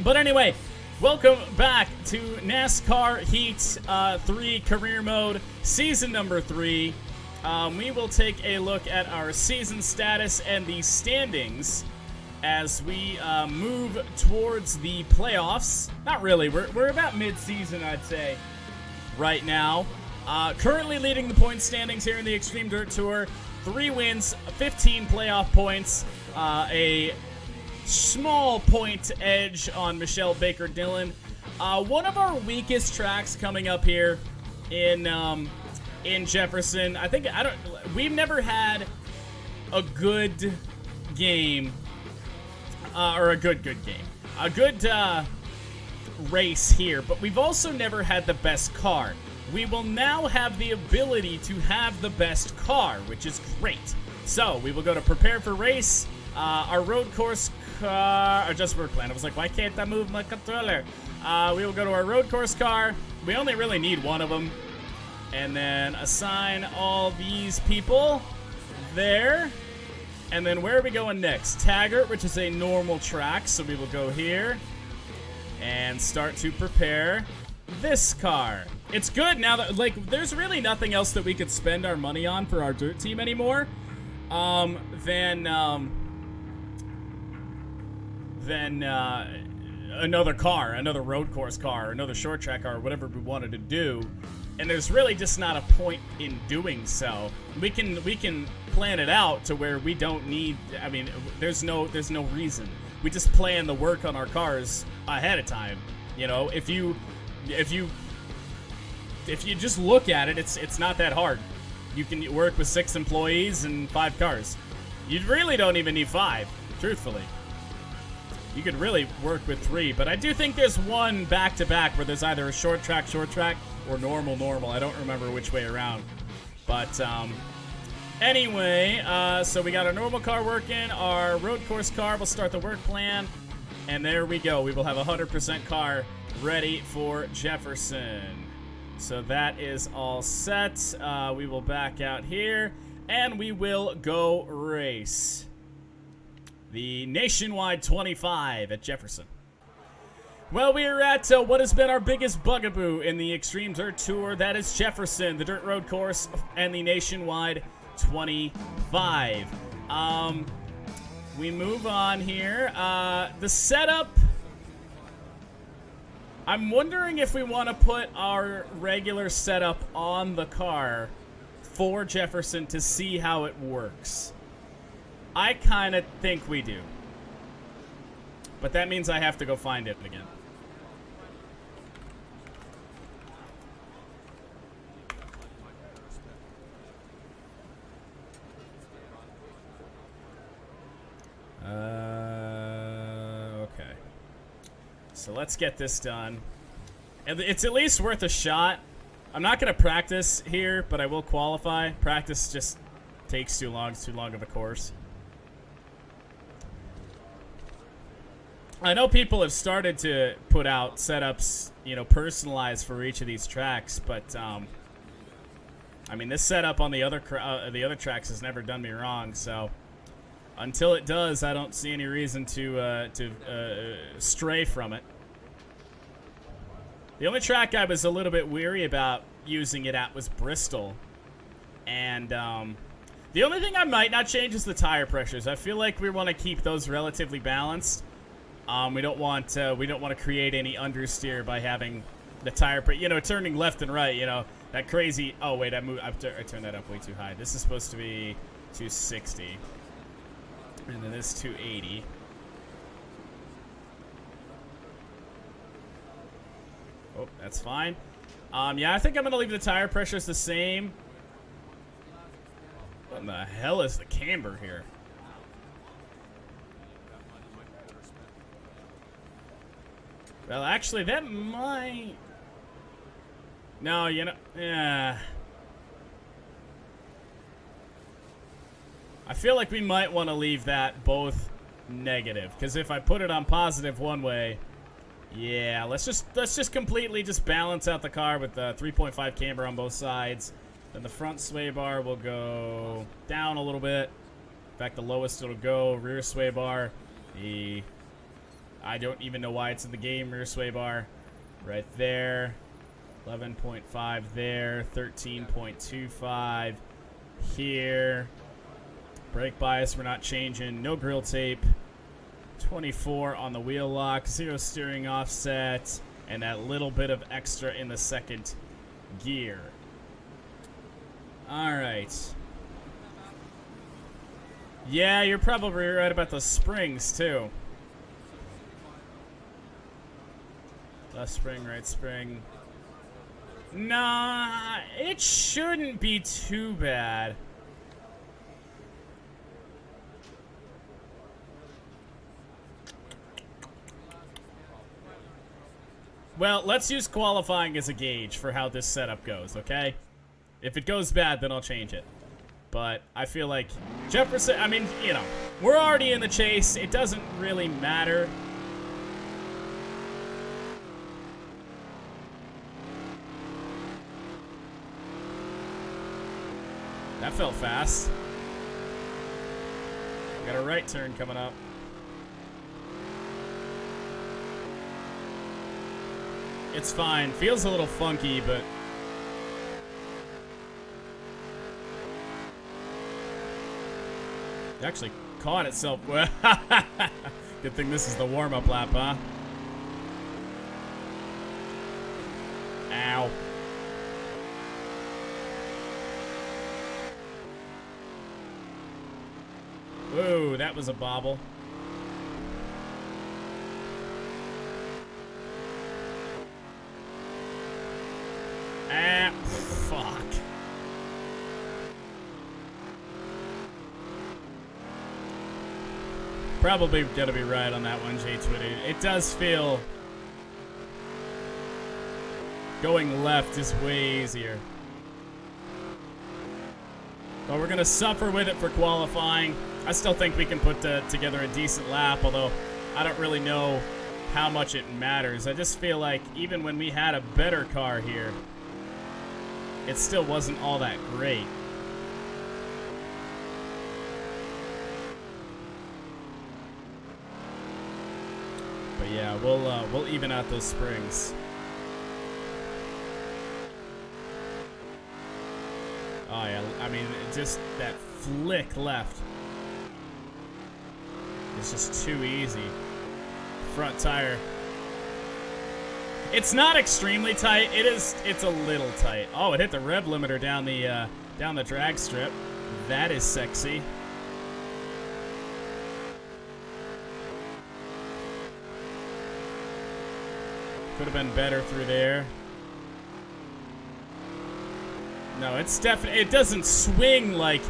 But anyway, welcome back to NASCAR Heat 3 Career Mode, Season number 3. We will take a look at our season status and the standings as we move towards the playoffs. Not really, we're about mid-season, I'd say, right now. Currently leading the point standings here in the Extreme Dirt Tour. 3 wins, 15 playoff points, a small point edge on Michelle Baker Dillon. One of our weakest tracks coming up here in Jefferson. We've never had a good game, or a good game, a good race here, but we've also never had the best car. We will now have the ability to have the best car, which is great. So we will go to prepare for race. Our road course car, or just work plan. I was like, why can't I move my controller? We will go to our road course car. We only really need one of them. And then assign all these people there. And then where are we going next? Taggart, which is a normal track. So we will go here and start to prepare this car. It's good now that, like, there's really nothing else that we could spend our money on for our dirt team anymore than another car, another road course car, another short track car, whatever we wanted to do. And there's really just not a point in doing so. We can plan it out to where we don't need, I mean, there's no reason. We just plan the work on our cars ahead of time. You know, if you just look at it, it's not that hard. You can work with 6 employees and 5 cars. You really don't even need 5, truthfully. You could really work with 3, but I do think there's one back-to-back where there's either a short track, or normal. I don't remember which way around. But anyway, so we got our normal car working. Our road course car will start the work plan. And there we go. We will have a 100% car ready for Jefferson. So that is all set. We will back out here, and we will go race the Nationwide 25 at Jefferson. Well, we are at what has been our biggest bugaboo in the Extreme Dirt Tour. That is Jefferson, the dirt road course, and the Nationwide 25. We move on here. The setup, I'm wondering if we want to put our regular setup on the car for Jefferson to see how it works. I kind of think we do. But that means I have to go find it again. Okay. So let's get this done. It's at least worth a shot. I'm not going to practice here, but I will qualify. Practice just takes too long. It's too long of a course. I know people have started to put out setups, you know, personalized for each of these tracks, but I mean, this setup on the other tracks has never done me wrong. So until it does, I don't see any reason to stray from it. The only track I was a little bit weary about using it at was Bristol, and the only thing I might not change is the tire pressures. I feel like we want to keep those relatively balanced. We don't want to create any understeer by having the tire, turning left and right. You know, that crazy. Oh wait, I turned that up way too high. This is supposed to be 260, and then this 280. Oh, that's fine. Yeah, I think I'm gonna leave the tire pressures the same. What in the hell is the camber here? Well, actually, that might... No, you know... Yeah. I feel like we might want to leave that both negative, because if I put it on positive one way... Yeah, let's just completely just balance out the car with the 3.5 camber on both sides. Then the front sway bar will go down a little bit. In fact, the lowest it'll go. Rear sway bar, I don't even know why it's in the game. Rear sway bar right there. 11.5 there. 13.25 here. Brake bias we're not changing. No grill tape. 24 on the wheel lock. 0 steering offset. And that little bit of extra in the second gear. Alright. Yeah, you're probably right about the springs, too. Left spring, right spring. Nah, it shouldn't be too bad. Well, let's use qualifying as a gauge for how this setup goes, okay? If it goes bad, then I'll change it. But I feel like Jefferson, I mean, you know, we're already in the chase. It doesn't really matter. That felt fast. Got a right turn coming up. It's fine. Feels a little funky, but... It actually caught itself. Good thing this is the warm-up lap, huh? Ow. Whoa, that was a bobble. Ah, fuck. Probably gonna be right on that one, J Twitty. It does feel going left is way easier. But we're gonna suffer with it for qualifying. I still think we can put together a decent lap, although I don't really know how much it matters. I just feel like even when we had a better car here, it still wasn't all that great. But yeah, we'll even out those springs. Oh yeah, I mean, just that flick left. It's just too easy. Front tire. It's not extremely tight. It's a little tight. Oh, it hit the rev limiter down the drag strip. That is sexy. Could have been better through there. No, it's definitely, it doesn't swing like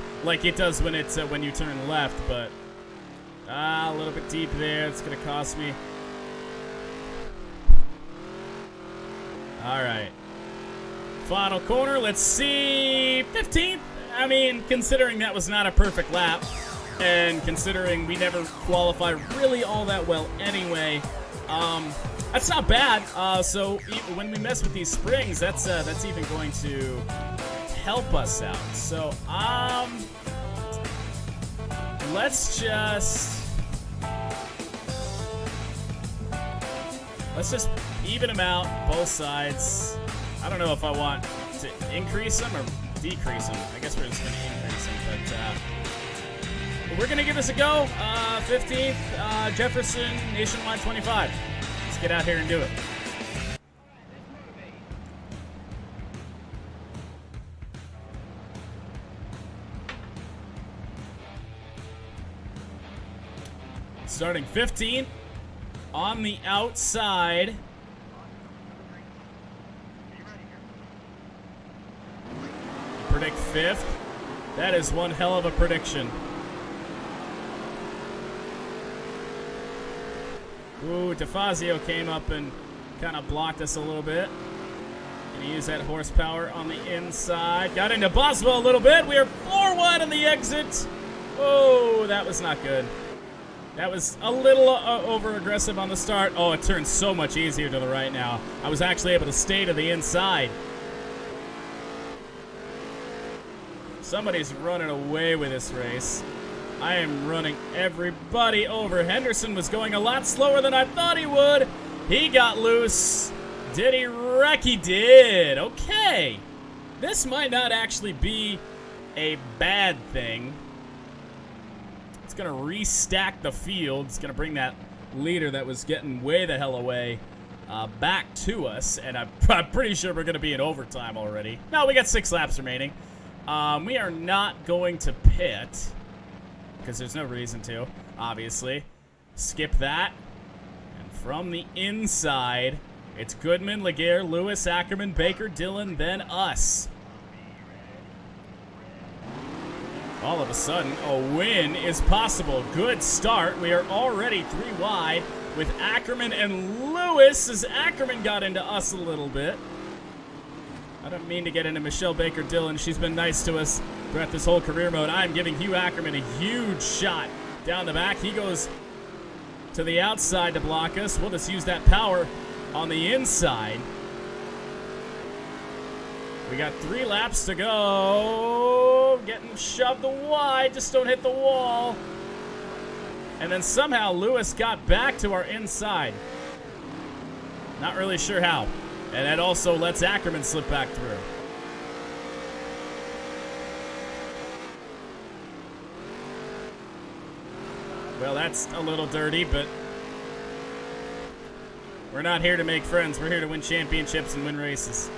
it does when it's when you turn left, but a little bit deep there. It's gonna cost me. All right, final corner. Let's see, 15th. I mean, considering that was not a perfect lap, and considering we never qualified really all that well anyway, that's not bad. So when we mess with these springs, that's even going to help us out. So let's just even them out, both sides. I don't know if I want to increase them or decrease them. I guess we're just going to increase them, but we're going to give this a go. 15th, Jefferson, Nationwide 25. Let's get out here and do it. Starting 15 on the outside. Predict 5th. That is one hell of a prediction. Ooh, DeFazio came up and kind of blocked us a little bit. Gonna use that horsepower on the inside. Got into Boswell a little bit. We are 4 wide on the exit. Oh, that was not good. That was a little over-aggressive on the start. Oh, it turns so much easier to the right now. I was actually able to stay to the inside. Somebody's running away with this race. I am running everybody over. Henderson was going a lot slower than I thought he would. He got loose. Did he wreck? He did. Okay. This might not actually be a bad thing. It's going to restack the field. It's going to bring that leader that was getting way the hell away back to us, and I'm pretty sure we're going to be in overtime already. No, we got 6 laps remaining. We are not going to pit because there's no reason to, obviously. Skip that. And from the inside, it's Goodman, Laguerre, Lewis, Ackerman, Baker, Dillon, then us. All of a sudden, a win is possible. Good start. We are already 3 wide with Ackerman and Lewis as Ackerman got into us a little bit. I don't mean to get into Michelle Baker Dillon. She's been nice to us throughout this whole career mode. I'm giving Hugh Ackerman a huge shot down the back. He goes to the outside to block us. We'll just use that power on the inside. We got 3 laps to go. Getting shoved wide. Just don't hit the wall. And then somehow Lewis got back to our inside. Not really sure how. And that also lets Ackerman slip back through. Well, that's a little dirty, but we're not here to make friends. We're here to win championships and win races.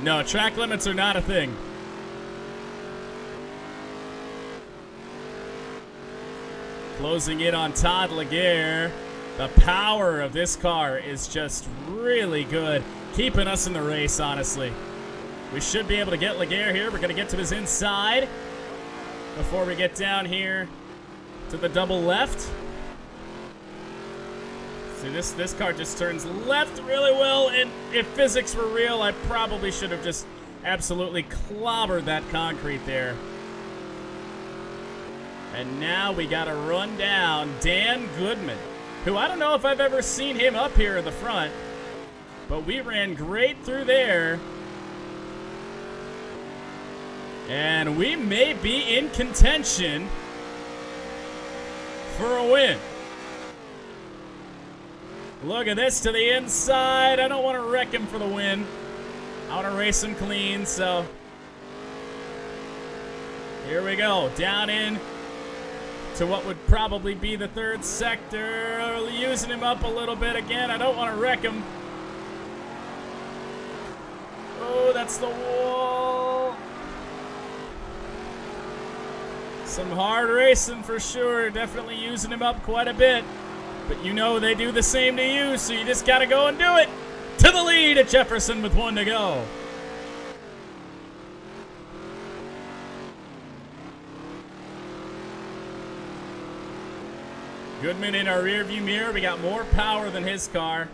No, track limits are not a thing. Closing in on Todd Laguerre. The power of this car is just really good. Keeping us in the race, honestly. We should be able to get Laguerre here. We're going to get to his inside before we get down here to the double left. See, this car just turns left really well, and if physics were real, I probably should have just absolutely clobbered that concrete there. And now we got to run down Dan Goodman, who I don't know if I've ever seen him up here in the front, but we ran great through there. And we may be in contention for a win. Look at this to the inside. I don't want to wreck him for the win. I want to race him clean, so here we go. Down in to what would probably be the 3rd sector. Using him up a little bit again. I don't want to wreck him. Oh, that's the wall. Some hard racing for sure. Definitely using him up quite a bit. But you know they do the same to you, so you just got to go and do it. To the lead at Jefferson with 1 to go. Goodman in our rearview mirror. We got more power than his car.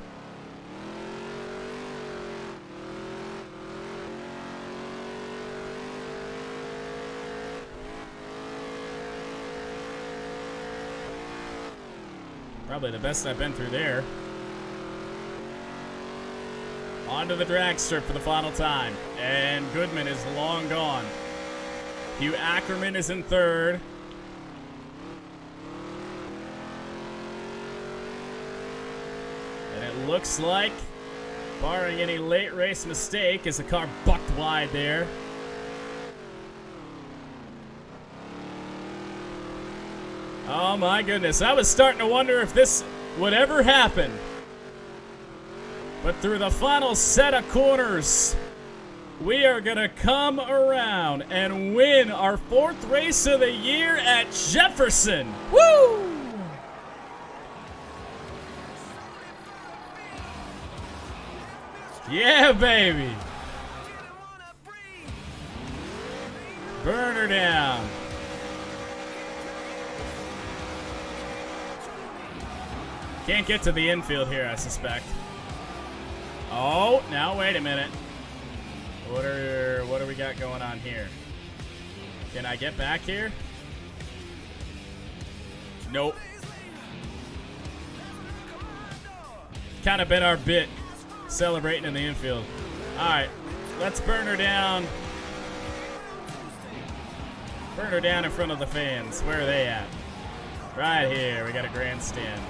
Probably the best I've been through there. Onto the drag strip for the final time. And Goodman is long gone. Hugh Ackerman is in 3rd. And it looks like, barring any late race mistake, as the car bucked wide there. Oh my goodness, I was starting to wonder if this would ever happen. But through the final set of corners, we are going to come around and win our 4th race of the year at Jefferson. Woo! Yeah, baby. Burn her down. Can't get to the infield here, I suspect. Oh, now wait a minute. What do we got going on here? Can I get back here? Nope. Kind of been our bit, celebrating in the infield. All right, let's burn her down Burn her down in front of the fans. Where are they at? Right here. We got a grandstand.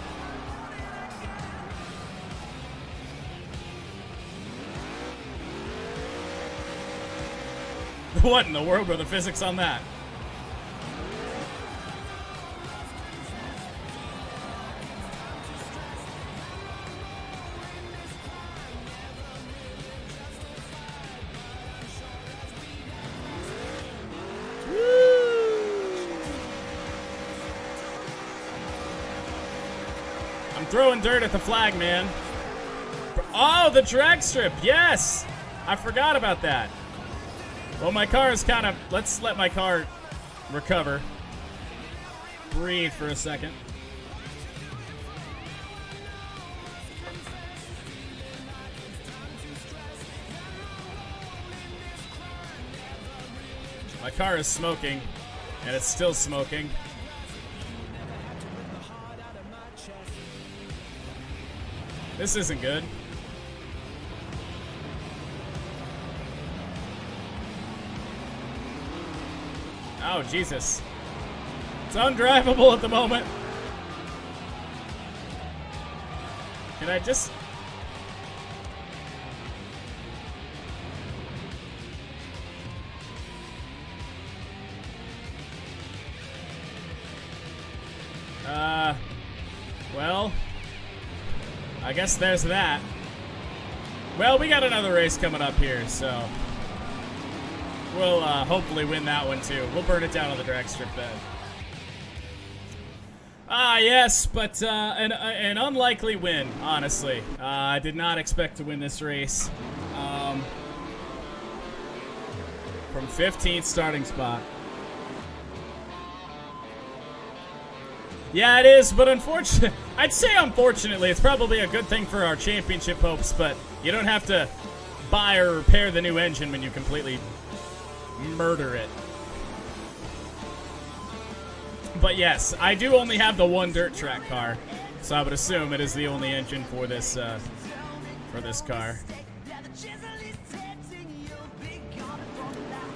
What in the world were the physics on that? I'm throwing dirt at the flag, man. Oh, the drag strip. Yes. I forgot about that. Well, my car is kind of... Let's let my car recover. Breathe for a second. My car is smoking, and it's still smoking. This isn't good. Oh, Jesus. It's undrivable at the moment. Can I just... Well, I guess there's that. Well, we got another race coming up here, so we'll hopefully win that one too. We'll burn it down on the drag strip then. Ah, yes, but an unlikely win, honestly. I did not expect to win this race. From 15th starting spot. Yeah, it is, but unfortunately, I'd say unfortunately, it's probably a good thing for our championship hopes, but you don't have to buy or repair the new engine when you completely murder it. But yes, I do only have the one dirt track car, so I would assume it is the only engine for this car.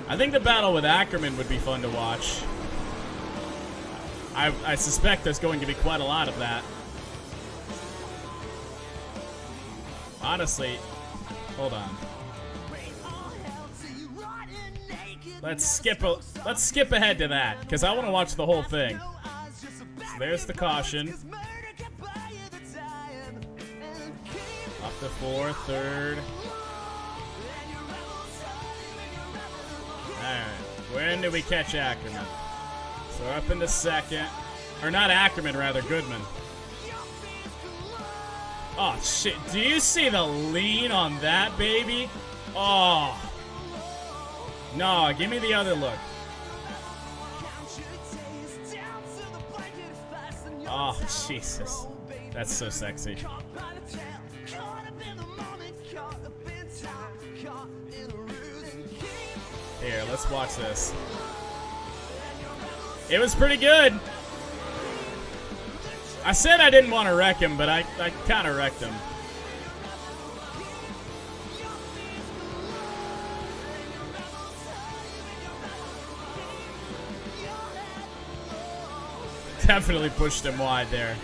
I think the battle with Ackerman would be fun to watch. I suspect there's going to be quite a lot of that. Honestly, hold on. Let's skip ahead to that because I want to watch the whole thing. So there's the caution. Up to fourth, third. Alright. When do we catch Ackerman? So we're up into second. Or not Ackerman, rather, Goodman. Oh, shit. Do you see the lean on that, baby? Oh. No, give me the other look. Oh, Jesus. That's so sexy. Here, let's watch this. It was pretty good. I said I didn't want to wreck him, but I kind of wrecked him. Definitely pushed him wide there.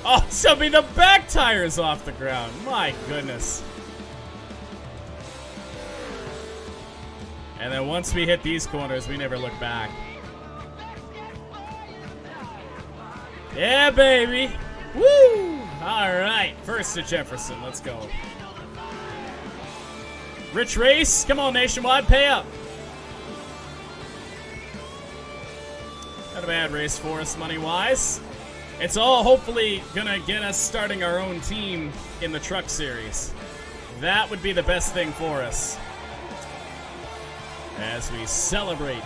Oh, so I mean, the back tire's off the ground. My goodness. And then once we hit these corners, we never look back. Yeah, baby. Woo! All right, first to Jefferson. Let's go. Rich race. Come on, Nationwide, pay up. Not a bad race for us money-wise. It's all hopefully going to get us starting our own team in the truck series. That would be the best thing for us. As we celebrate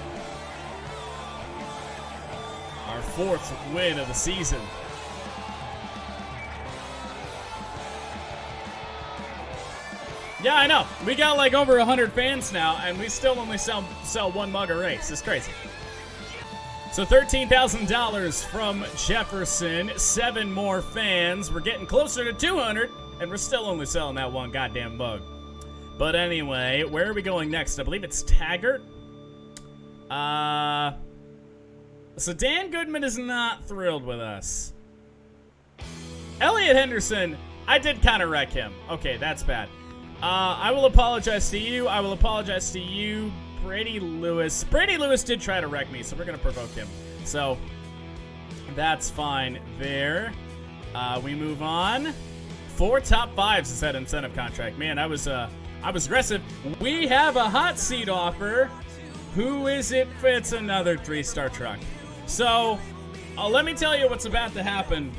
our 4th win of the season. Yeah, I know. We got like over 100 fans now, and we still only sell one mug a race. It's crazy. So $13,000 from Jefferson. 7 more fans. We're getting closer to 200, and we're still only selling that one goddamn mug. But anyway, where are we going next? I believe it's Taggart. So Dan Goodman is not thrilled with us. Elliot Henderson, I did kind of wreck him. Okay, that's bad. I will apologize to you. I will apologize to you, Brady Lewis. Brady Lewis did try to wreck me, so we're going to provoke him. So that's fine there. We move on. 4 top 5s is that incentive contract. Man, I was aggressive. We have a hot seat offer. Who is it? It's another 3-star truck. So let me tell you what's about to happen.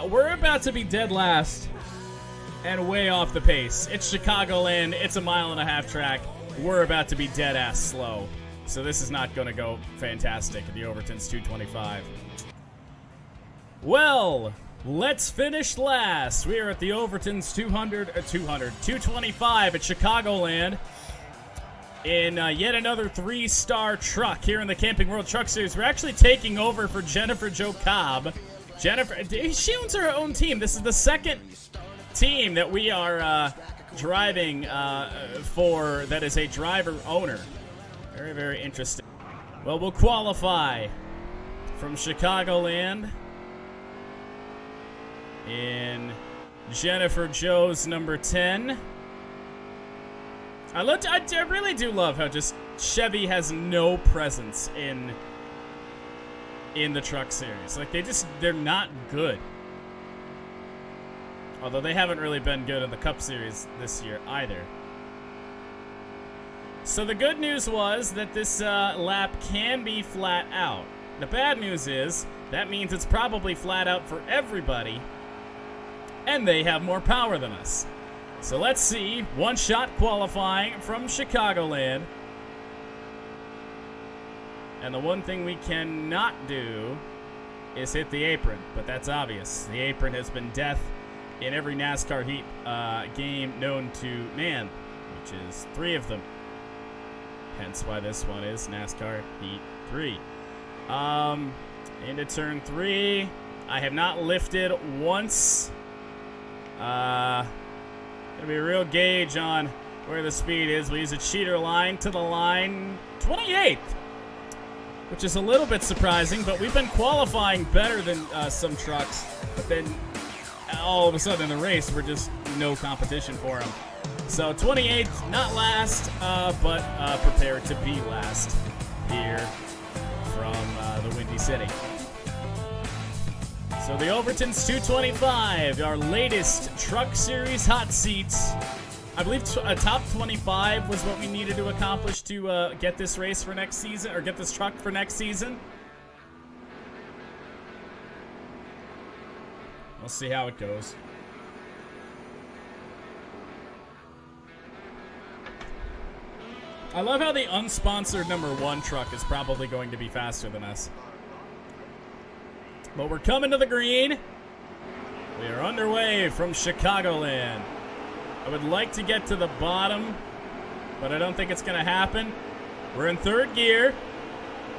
We're about to be dead last and way off the pace. It's Chicagoland. It's a 1.5-mile track. We're about to be dead ass slow. So this is not going to go fantastic at the Overton's 225. Well, let's finish last. We are at the Overton's 225 at Chicagoland in yet another 3-star truck here in the Camping World Truck Series. We're actually taking over for Jennifer Jo Cobb. Jennifer, she owns her own team. This is the second team that we are driving for that is a driver owner. Very, very interesting. Well, we'll qualify from Chicagoland in Jennifer Jo's number 10. I really do love how just Chevy has no presence in the truck series. Like, they're not good. Although they haven't really been good in the Cup Series this year either. So the good news was that this lap can be flat out. The bad news is that means it's probably flat out for everybody, and they have more power than us. So let's see, one-shot qualifying from Chicagoland. And the one thing we cannot do is hit the apron, but that's obvious. The apron has been death in every NASCAR Heat game known to man, which is 3 of them. Hence why this one is NASCAR Heat 3. Into turn 3. I have not lifted once. Gonna be a real gauge on where the speed is. We use a cheater line to the line. 28th. Which is a little bit surprising, but we've been qualifying better than some trucks. But then all of a sudden in the race, we're just no competition for them. So 28th, not last, but prepared to be last here from the Windy City. So the Overton's 225, our latest Truck Series hot seats. I believe a top 25 was what we needed to accomplish to get this race for next season, or get this truck for next season. We'll see how it goes. I love how the unsponsored number 1 truck is probably going to be faster than us. But we're coming to the green. We are underway from Chicagoland. I would like to get to the bottom, but I don't think it's going to happen. We're in 3rd gear.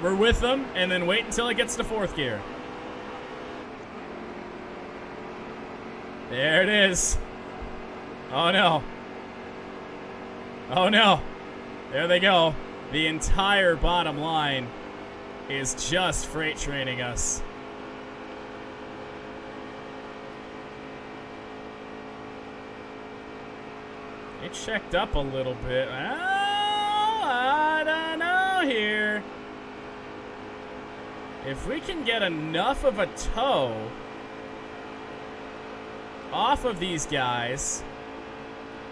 We're with them, and then wait until it gets to 4th gear. There it is. Oh, no. Oh, no. There they go. The entire bottom line is just freight training us. It checked up a little bit. Oh, I don't know here. If we can get enough of a toe off of these guys,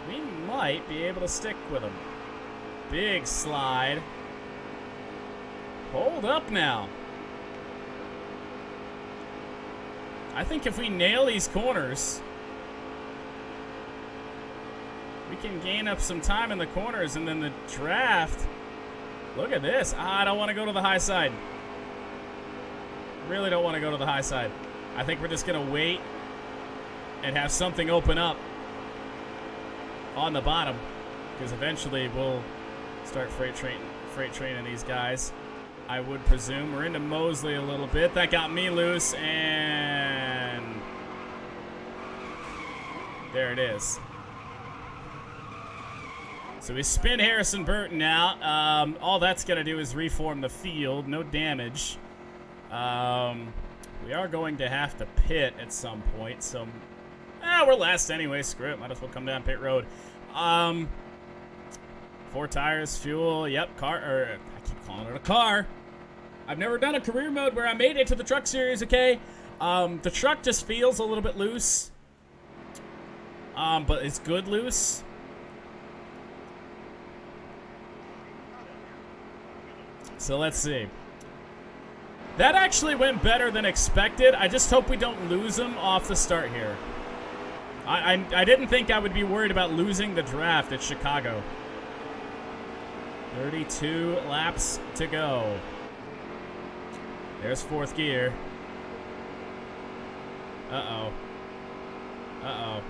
we might be able to stick with them. Big slide. Hold up now. I think if we nail these corners, we can gain up some time in the corners, and then the draft. Look at this. I don't want to go to the high side. Really don't want to go to the high side. I think we're just going to wait and have something open up on the bottom, because eventually we'll start freight training these guys, I would presume. We're into Mosley a little bit. That got me loose, and there it is. So we spin Harrison Burton out. All that's going to do is reform the field. No damage. We are going to have to pit at some point. So, we're last anyway. Screw it. Might as well come down pit road. 4 tires, fuel. Yep, car. I keep calling it a car. I've never done a career mode where I made it to the truck series, okay? The truck just feels a little bit loose. But it's good loose. So let's see. That actually went better than expected. I just hope we don't lose him off the start here. I didn't think I would be worried about losing the draft at Chicago. 32 laps to go. There's 4th gear. Uh-oh. Uh-oh.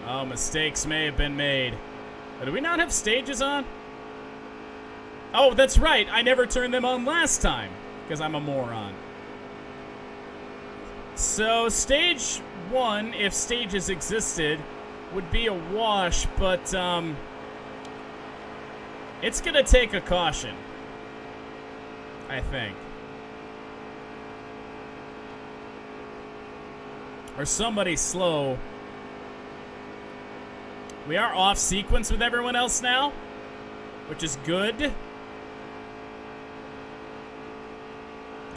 Oh, mistakes may have been made. Do we not have stages on? Oh, that's right. I never turned them on last time because I'm a moron. So stage 1, if stages existed, would be a wash, but it's going to take a caution, I think. Or somebody slow. We are off sequence with everyone else now, which is good.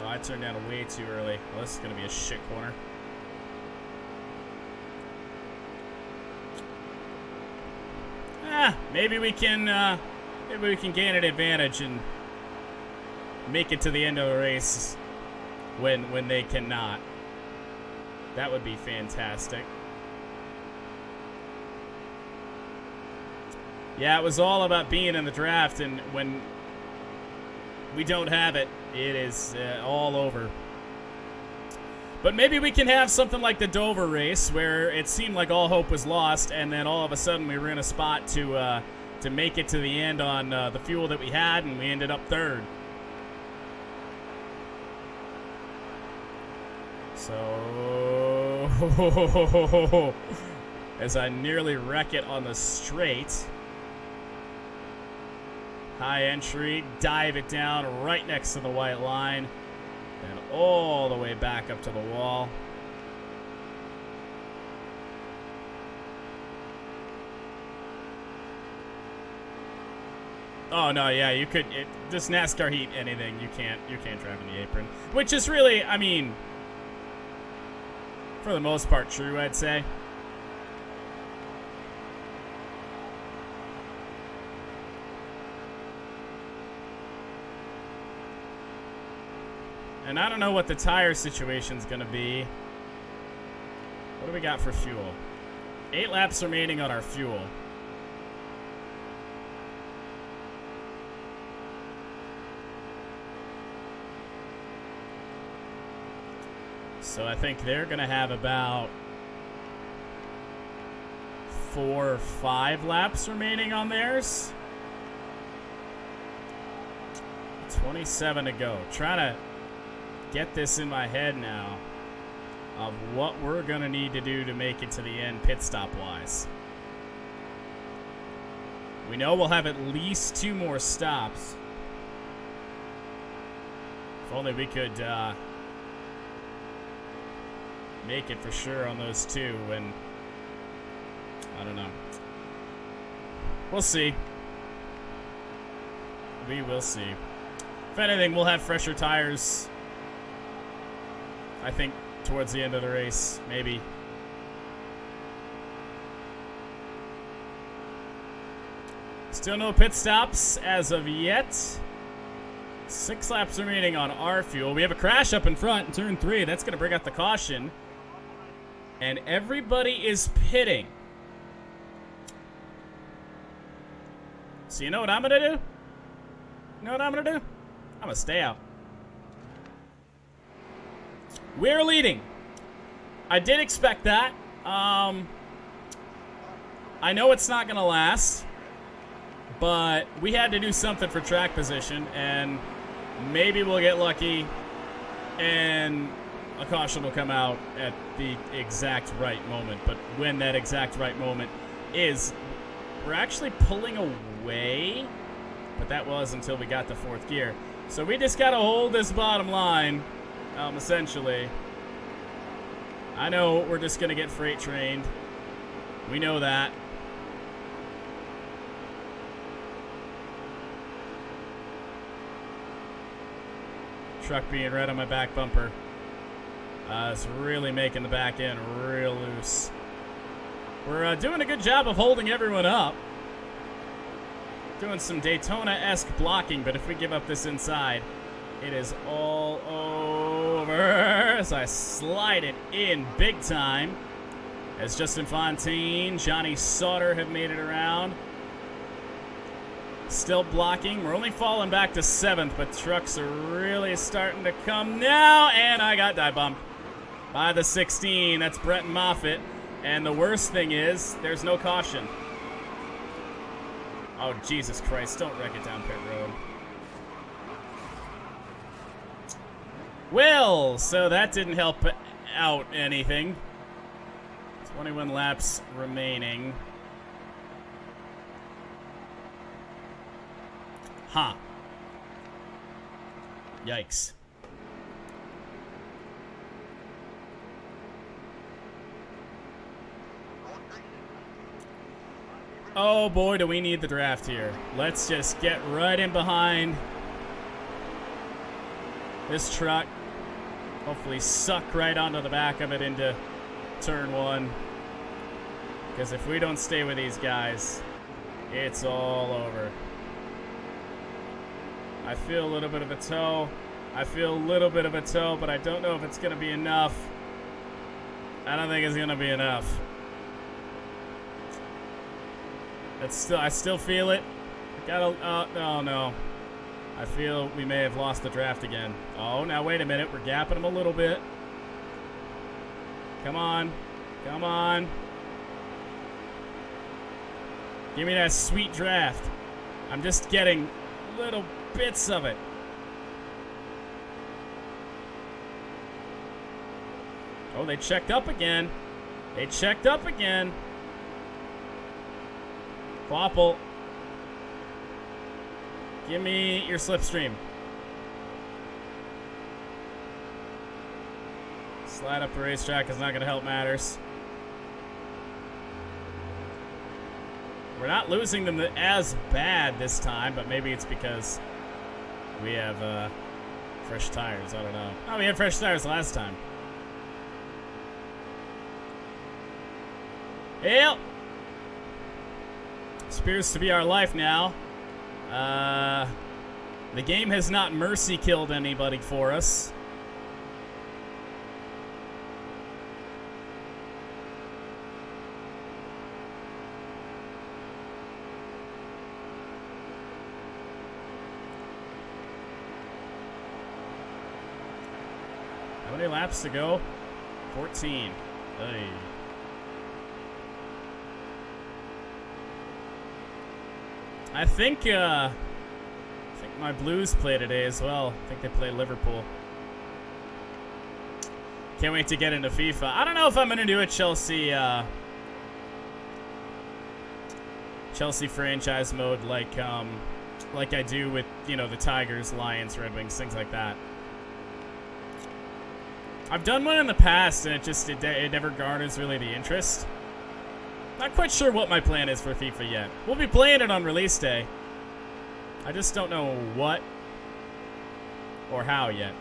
Oh, I turned down way too early. Well, this is going to be a shit corner. Maybe we can gain an advantage and make it to the end of the race when they cannot. That would be fantastic. Yeah, it was all about being in the draft, and when we don't have it, it is all over. But maybe we can have something like the Dover race, where it seemed like all hope was lost, and then all of a sudden we were in a spot to make it to the end on the fuel that we had, and we ended up 3rd. So, as I nearly wreck it on the straight. High entry, dive it down right next to the white line, and all the way back up to the wall. Oh no, yeah, you could. This NASCAR heat, anything you can't drive in the apron, which is really, I mean, for the most part, true, I'd say. And I don't know what the tire situation's going to be. What do we got for fuel? 8 laps remaining on our fuel. So I think they're going to have about 4 or 5 laps remaining on theirs. 27 to go. Trying to get this in my head now of what we're going to need to do to make it to the end pit stop wise. We know we'll have at least 2 more stops. If only we could make it for sure on those 2, and I don't know. We'll see. We will see. If anything, we'll have fresher tires, I think, towards the end of the race, maybe. Still no pit stops as of yet. 6 laps remaining on our fuel. We have a crash up in front in turn 3. That's going to bring out the caution. And everybody is pitting. So you know what I'm going to do? You know what I'm going to do? I'm going to stay out. We're leading. I did expect that. I know it's not going to last, but we had to do something for track position, and maybe we'll get lucky and a caution will come out at the exact right moment. But when that exact right moment is, we're actually pulling away. But that was until we got to fourth gear. So we just got to hold this bottom line, essentially. I know we're just going to get freight trained. We know that. Truck being right on my back bumper. It's really making the back end real loose. We're doing a good job of holding everyone up. Doing some Daytona-esque blocking, but if we give up this inside, it is all over. So I slide it in big time. As Justin Fontaine, Johnny Sauter have made it around. Still blocking. We're only falling back to 7th, but trucks are really starting to come now. And I got dive bumped by the 16. That's Brett Moffitt. And the worst thing is, there's no caution. Oh, Jesus Christ. Don't wreck it down pit road. Well, so that didn't help out anything. 21 laps remaining. Huh. Yikes. Oh boy, do we need the draft here. Let's just get right in behind this truck. Hopefully suck right onto the back of it into turn 1. Because if we don't stay with these guys, it's all over. I feel a little bit of a toe. But I don't know if it's going to be enough. I don't think it's going to be enough. I still feel it. Oh no. I feel we may have lost the draft again. Oh, now wait a minute. We're gapping them a little bit. Come on. Come on. Give me that sweet draft. I'm just getting little bits of it. Oh, they checked up again. Quapple. Give me your slipstream. Slide up the racetrack is not going to help matters. We're not losing them as bad this time, but maybe it's because we have fresh tires. I don't know. Oh, we had fresh tires last time. Yep. This appears to be our life now. The game has not mercy killed anybody for us. How many laps to go? 14. Hey. I think my Blues play today as well. I think they play Liverpool. Can't wait to get into FIFA. I don't know if I'm going to do a Chelsea franchise mode like I do with, the Tigers, Lions, Red Wings, things like that. I've done one in the past, and it never garners really the interest. Not quite sure what my plan is for FIFA yet. We'll be playing it on release day. I just don't know what or how yet.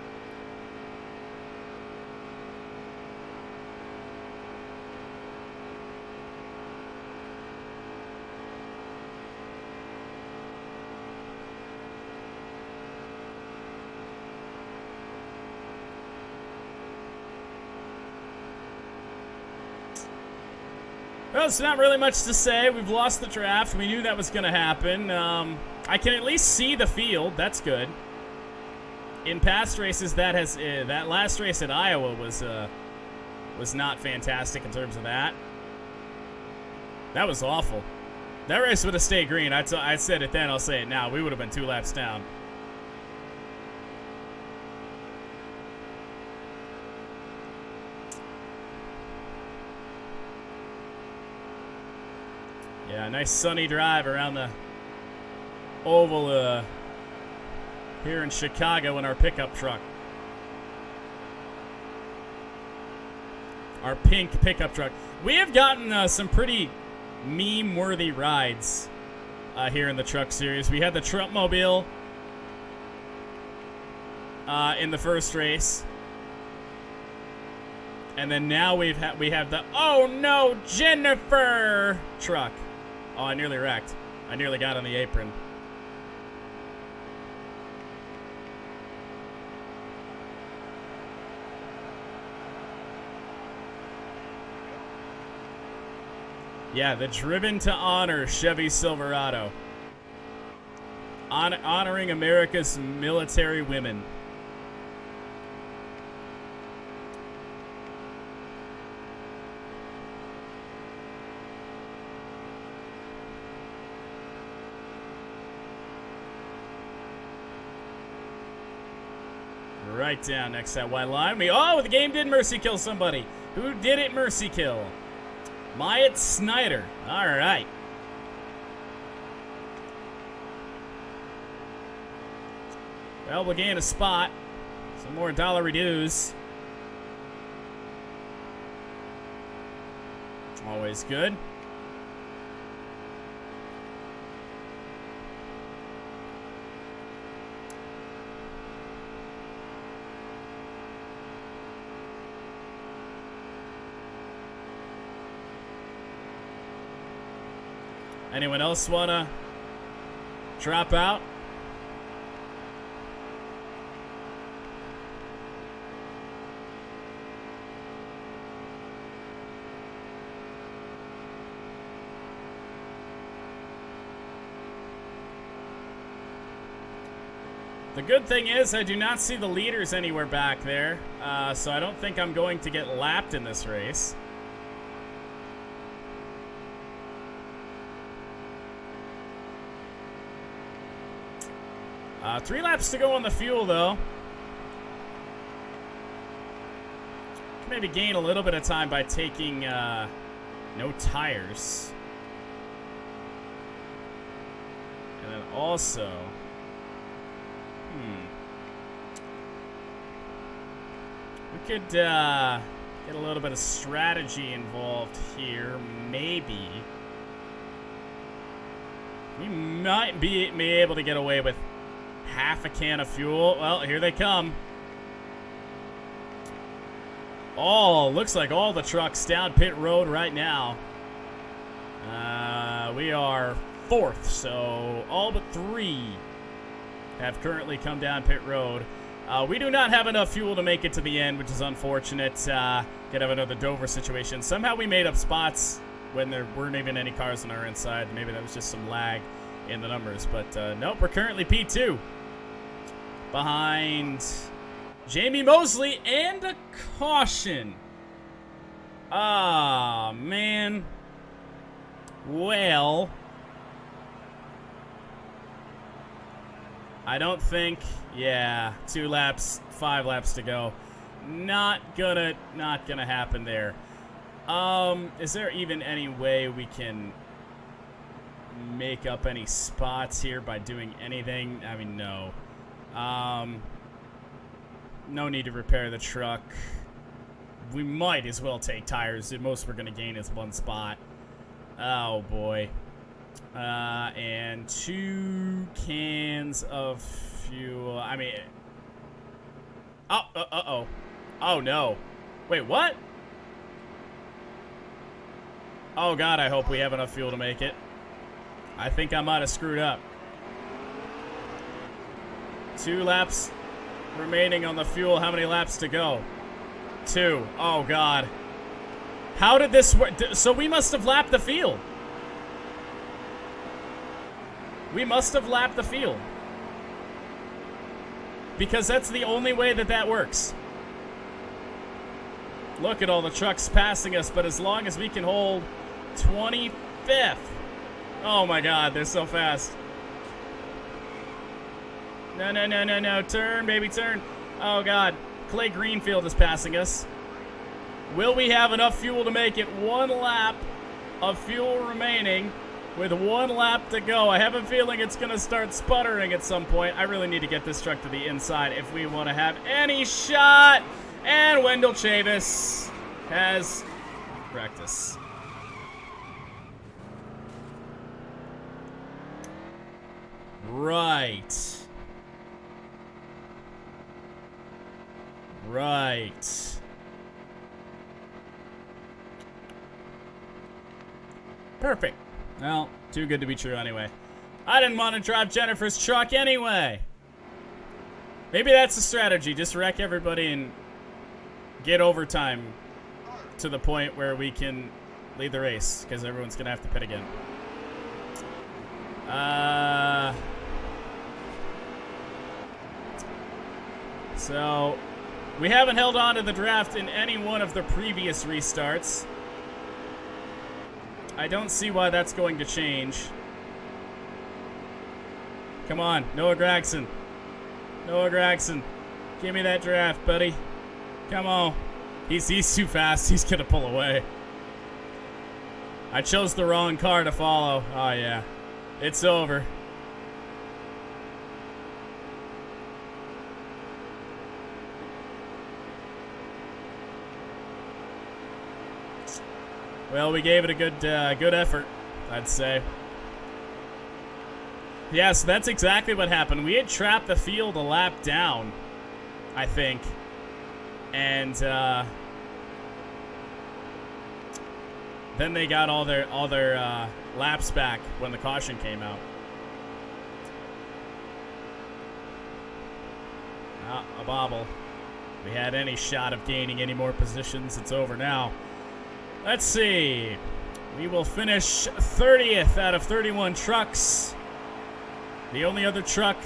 Well, it's not really much to say. We've lost the draft. We knew that was going to happen. I can at least see the field. That's good. In past races, that last race at Iowa was not fantastic in terms of that. That was awful. That race would have stayed green. I said it then. I'll say it now. We would have been 2 laps down. Yeah, nice sunny drive around the oval here in Chicago in our pickup truck. Our pink pickup truck. We have gotten some pretty meme-worthy rides here in the truck series. We had the Trumpmobile in the first race. And then now we have the, oh no, Jennifer truck. Oh, I nearly wrecked. I nearly got on the apron. Yeah, the Driven to Honor Chevy Silverado. Honoring America's military women. Right down next to that white line. The game did mercy kill somebody. Who did it mercy kill? Myatt Snyder. All right. Well, we'll gain a spot. Some more dollar dues. Always good. Anyone else want to drop out? The good thing is I do not see the leaders anywhere back there, so I don't think I'm going to get lapped in this race. Three laps to go on the fuel, though. Maybe gain a little bit of time by taking no tires. And then also... we could get a little bit of strategy involved here, maybe. We might be able to get away with half a can of fuel. Well, here they come. Oh, looks like all the trucks down pit road right now. We are fourth, so all but three have currently come down pit road. We do not have enough fuel to make it to the end, which is unfortunate. Could have another Dover situation. Somehow we made up spots when there weren't even any cars on our inside. Maybe that was just some lag in the numbers. But nope, we're currently P2. Behind Jamie Mosley and a caution. Ah, man. Well, I don't think, yeah, 2 laps, 5 laps to go. Not gonna happen there. Is there even any way we can make up any spots here by doing anything? I mean, no. No need to repair the truck. We might as well take tires. The most we're going to gain is 1 spot. Oh, boy. And 2 cans of fuel. I mean... Uh-oh. Oh, no. Wait, what? Oh, God, I hope we have enough fuel to make it. I think I might have screwed up. 2 laps remaining on the fuel. How many laps to go? 2. Oh, God. How did this work? So we must have lapped the field. We must have lapped the field. Because that's the only way that works. Look at all the trucks passing us, but as long as we can hold 25th. Oh, my God. They're so fast. No. Turn, baby, turn. Oh, God. Clay Greenfield is passing us. Will we have enough fuel to make it? 1 lap of fuel remaining. with 1 lap to go. I have a feeling it's going to start sputtering at some point. I really need to get this truck to the inside if we want to have any shot. And Wendell Chavis has wrecked us. Right. Right. Perfect. Well, too good to be true anyway. I didn't want to drive Jennifer's truck anyway. Maybe that's the strategy. Just wreck everybody and get overtime to the point where we can lead the race, because everyone's going to have to pit again. So, we haven't held on to the draft in any one of the previous restarts. I don't see why that's going to change. Come on, Noah Gragson. Noah Gragson. Give me that draft, buddy. Come on. He's too fast. He's going to pull away. I chose the wrong car to follow. Oh, yeah. It's over. Well, we gave it a good effort, I'd say. Yeah, so that's exactly what happened. We had trapped the field a lap down, I think. And then they got all their laps back when the caution came out. A bobble. If we had any shot of gaining any more positions, it's over now. Let's see. We will finish 30th out of 31 trucks. The only other truck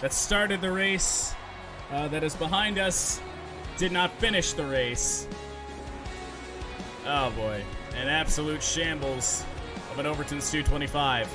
that started the race that is behind us did not finish the race. Oh boy, an absolute shambles of an Overton's 225.